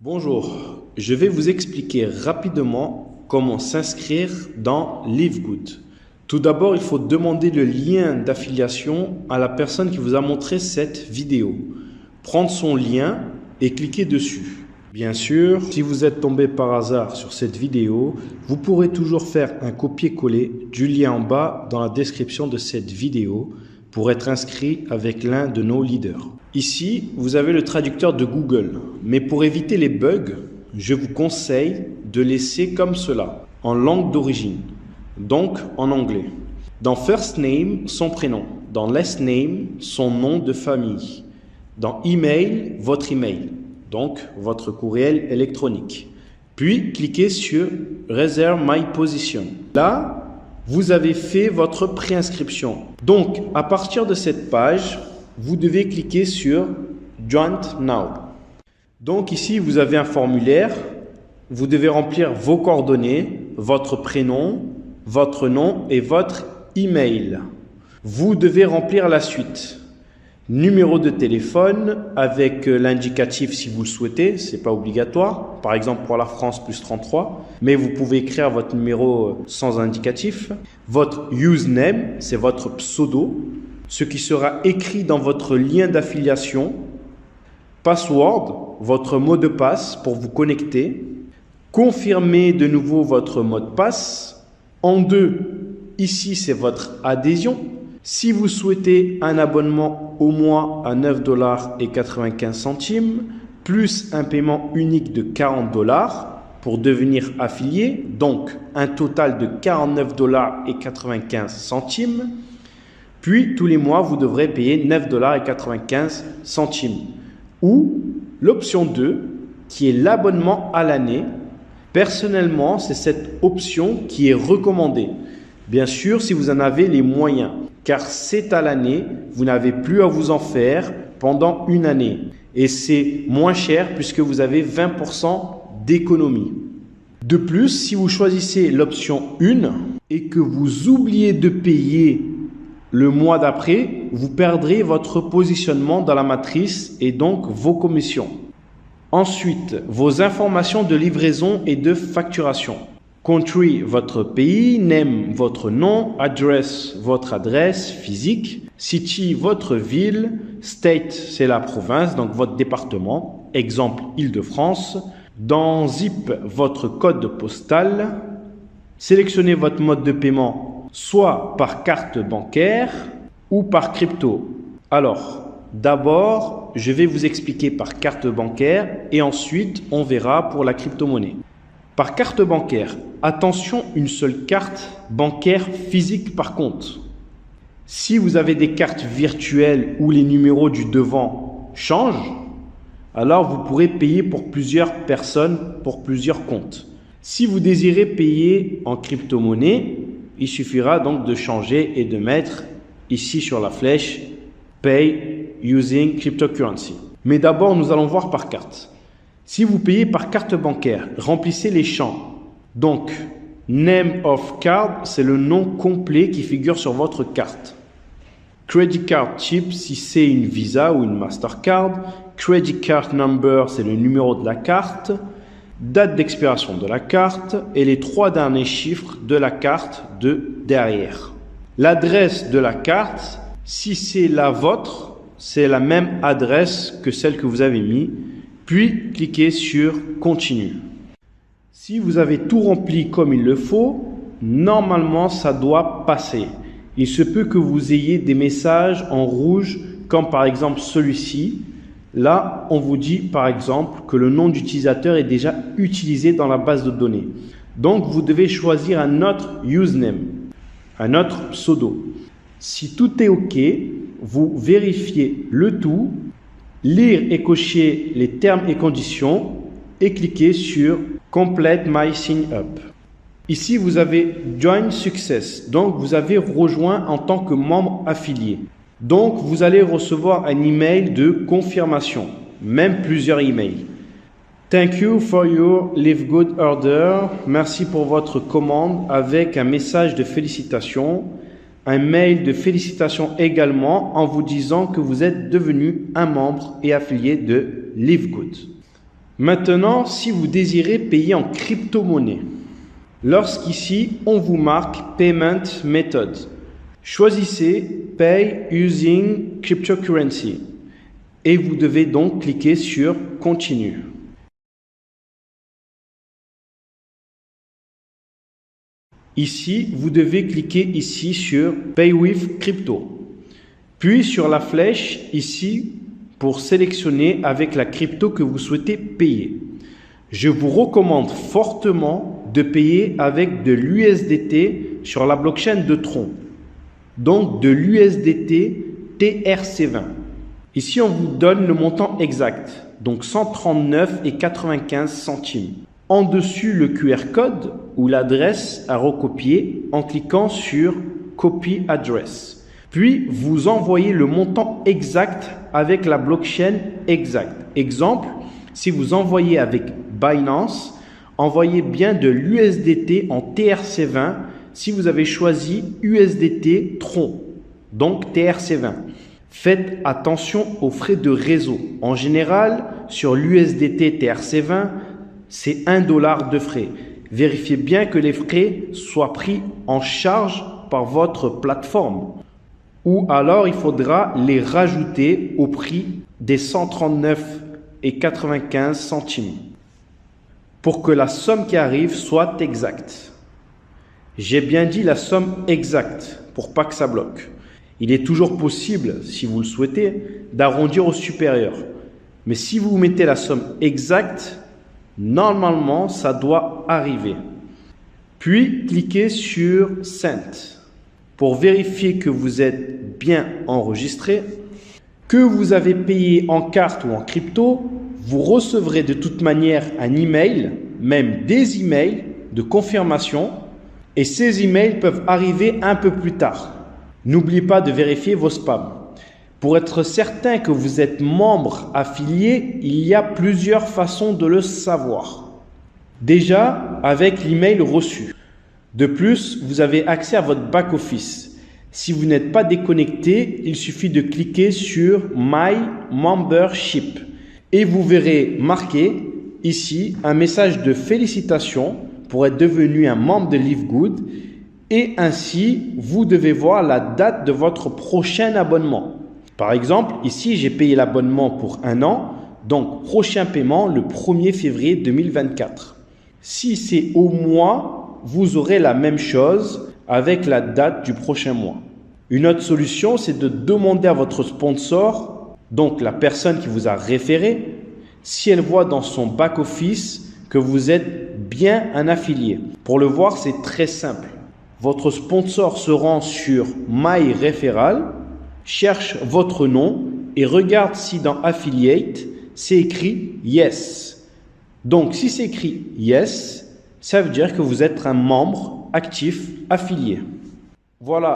Bonjour, je vais vous expliquer rapidement comment s'inscrire dans LiveGood. Tout d'abord, il faut demander le lien d'affiliation à la personne qui vous a montré cette vidéo. Prendre son lien et cliquer dessus. Bien sûr, si vous êtes tombé par hasard sur cette vidéo, vous pourrez toujours faire un copier-coller du lien en bas dans la description de cette vidéo pour être inscrit avec l'un de nos leaders. Ici, vous avez le traducteur de Google, mais pour éviter les bugs, je vous conseille de laisser comme cela, en langue d'origine, donc en anglais. Dans First Name, son prénom. Dans Last Name, son nom de famille. Dans Email, votre email, donc votre courriel électronique. Puis, cliquez sur Reserve My Position. Là, vous avez fait votre préinscription. Donc, à partir de cette page, vous devez cliquer sur Join Now. Donc ici, vous avez un formulaire. Vous devez remplir vos coordonnées, votre prénom, votre nom et votre email. Vous devez remplir la suite. Numéro de téléphone avec l'indicatif si vous le souhaitez, ce n'est pas obligatoire. Par exemple pour la France plus 33, mais vous pouvez écrire votre numéro sans indicatif. Votre username, c'est votre pseudo, ce qui sera écrit dans votre lien d'affiliation. Password, votre mot de passe pour vous connecter. Confirmez de nouveau votre mot de passe. En 2, ici c'est votre adhésion. Si vous souhaitez un abonnement au mois à 9,95 $, plus un paiement unique de 40 $ pour devenir affilié, donc un total de 49,95 $, puis tous les mois vous devrez payer 9,95 $. Ou l'option 2, qui est l'abonnement à l'année. Personnellement, c'est cette option qui est recommandée. Bien sûr, si vous en avez les moyens. Car c'est à l'année, vous n'avez plus à vous en faire pendant une année. Et c'est moins cher puisque vous avez 20% d'économie. De plus, si vous choisissez l'option 1 et que vous oubliez de payer le mois d'après, vous perdrez votre positionnement dans la matrice et donc vos commissions. Ensuite, vos informations de livraison et de facturation. Country, votre pays. Name, votre nom. Address, votre adresse physique. City, votre ville. State, c'est la province, donc votre département. Exemple, Île-de-France. Dans Zip, votre code postal. Sélectionnez votre mode de paiement, soit par carte bancaire ou par crypto. Alors, d'abord, je vais vous expliquer par carte bancaire et ensuite, on verra pour la crypto-monnaie. Par carte bancaire, attention, une seule carte bancaire physique par contre. Si vous avez des cartes virtuelles où les numéros du devant changent, alors vous pourrez payer pour plusieurs personnes, pour plusieurs comptes. Si vous désirez payer en crypto-monnaie, il suffira donc de changer et de mettre ici sur la flèche Pay using cryptocurrency. Mais d'abord, nous allons voir par carte. Si vous payez par carte bancaire, remplissez les champs. Donc, Name of Card, c'est le nom complet qui figure sur votre carte. Credit Card Chip, si c'est une Visa ou une Mastercard. Credit Card Number, c'est le numéro de la carte. Date d'expiration de la carte et les 3 derniers chiffres de la carte de derrière. L'adresse de la carte, si c'est la vôtre, c'est la même adresse que celle que vous avez mis. Puis, cliquez sur « Continue ». Si vous avez tout rempli comme il le faut, normalement, ça doit passer. Il se peut que vous ayez des messages en rouge, comme par exemple celui-ci. Là, on vous dit par exemple que le nom d'utilisateur est déjà utilisé dans la base de données. Donc, vous devez choisir un autre username, un autre pseudo. Si tout est OK, vous vérifiez le tout. Lire et cocher les termes et conditions et cliquez sur Complete My Sign Up. Ici, vous avez Join Success, donc vous avez rejoint en tant que membre affilié. Donc, vous allez recevoir un email de confirmation, même plusieurs emails. Thank you for your LiveGood order. Merci pour votre commande avec un message de félicitations. Un mail de félicitations également en vous disant que vous êtes devenu un membre et affilié de LiveGood. Maintenant, si vous désirez payer en crypto-monnaie, lorsqu'ici, on vous marque Payment Method, choisissez Pay Using Cryptocurrency et vous devez donc cliquer sur Continue. Ici, vous devez cliquer ici sur Pay with Crypto, puis sur la flèche ici pour sélectionner avec la crypto que vous souhaitez payer. Je vous recommande fortement de payer avec de l'USDT sur la blockchain de Tron, donc de l'USDT TRC20. Ici, on vous donne le montant exact, donc 139,95 centimes. En dessus, le QR code ou l'adresse à recopier en cliquant sur Copy Address. Puis, vous envoyez le montant exact avec la blockchain exacte. Exemple, si vous envoyez avec Binance, envoyez bien de l'USDT en TRC20 si vous avez choisi USDT Tron, donc TRC20. Faites attention aux frais de réseau. En général, sur l'USDT TRC20, c'est 1 $ de frais. Vérifiez bien que les frais soient pris en charge par votre plateforme. Ou alors, il faudra les rajouter au prix des 139,95 centimes pour que la somme qui arrive soit exacte. J'ai bien dit la somme exacte pour pas que ça bloque. Il est toujours possible, si vous le souhaitez, d'arrondir au supérieur. Mais si vous mettez la somme exacte, normalement, ça doit arriver. Puis, cliquez sur Send pour vérifier que vous êtes bien enregistré. Que vous avez payé en carte ou en crypto, vous recevrez de toute manière un email, même des emails de confirmation. Et ces emails peuvent arriver un peu plus tard. N'oubliez pas de vérifier vos spams. Pour être certain que vous êtes membre affilié, il y a plusieurs façons de le savoir. Déjà, avec l'email reçu. De plus, vous avez accès à votre back-office. Si vous n'êtes pas déconnecté, il suffit de cliquer sur My Membership et vous verrez marqué ici un message de félicitations pour être devenu un membre de Live Good. Et ainsi, vous devez voir la date de votre prochain abonnement. Par exemple, ici, j'ai payé l'abonnement pour 1 an, donc prochain paiement le 1er février 2024. Si c'est au mois, vous aurez la même chose avec la date du prochain mois. Une autre solution, c'est de demander à votre sponsor, donc la personne qui vous a référé, si elle voit dans son back-office que vous êtes bien un affilié. Pour le voir, c'est très simple. Votre sponsor se rend sur My Referral, cherche votre nom et regarde si dans Affiliate, c'est écrit Yes. Donc, si c'est écrit Yes, ça veut dire que vous êtes un membre actif affilié. Voilà.